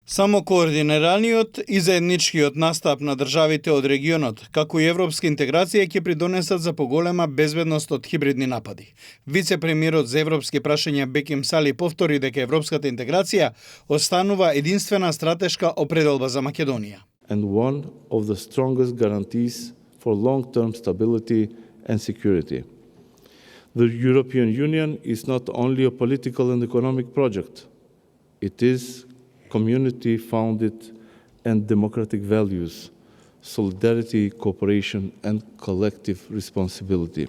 Само координираниот и заедничкиот настап на државите од регионот, како и европска интеграција ќе придонесат за поголема безбедност од хибридни напади. Вице-премиерот за европски прашања Беким Сали повтори дека европската интеграција останува единствена стратешка определба за Македонија. And one of the strongest guarantees for long-term stability and security. The European Union is not only a political and economic project. It is community-founded and democratic values, solidarity, cooperation and collective responsibility.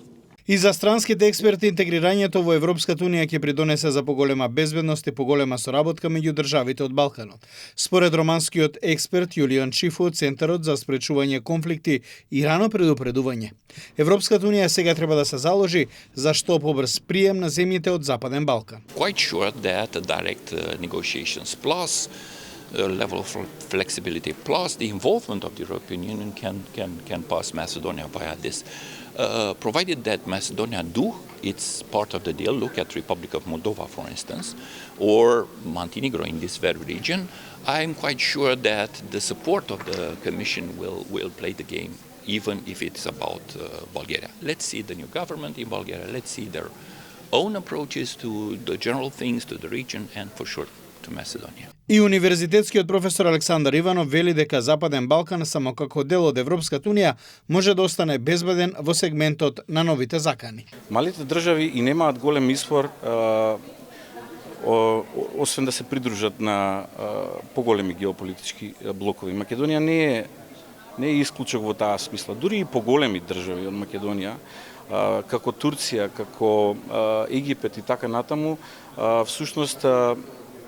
И за странските експерти, интегрирањето во Европската Унија ќе придонесе за поголема безбедност и поголема соработка меѓу државите од Балканот. Според романскиот експерт Јулијан Чифу од Центарот за спречување конфликти и рано предупредување, Европската Унија сега треба да се заложи за што побрз прием на земјите од Западен Балкан. Quite sure that direct negotiations plus level of flexibility plus the involvement of the European Union can pass Macedonia via this. Provided that Macedonia do its part of the deal, look at Republic of Moldova, for instance, or Montenegro in this very region, I'm quite sure that the support of the Commission will play the game, even if it's about Bulgaria. Let's see the new government in Bulgaria, let's see their own approaches to the general things, to the region, and for sure to Macedonia. И универзитетскиот професор Александар Иванов вели дека Западен Балкан само како дел од Европската Унија може да остане безбеден во сегментот на новите закани. Малите држави и немаат голем избор освен да се придружат на поголеми геополитички блокови. Македонија не е исклучок во таа смисла. Дури и поголеми држави од Македонија, како Турција, како Египет и така натаму, всушност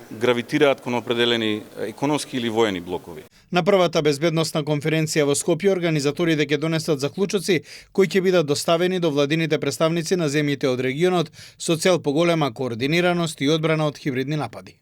гравитираат кон определени економски или воени блокови. На првата безбедносна конференција во Скопје организаторите ќе донесат заклучоци кои ќе бидат доставени до владините представници на земјите од регионот со цел поголема координираност и одбрана од хибридни напади.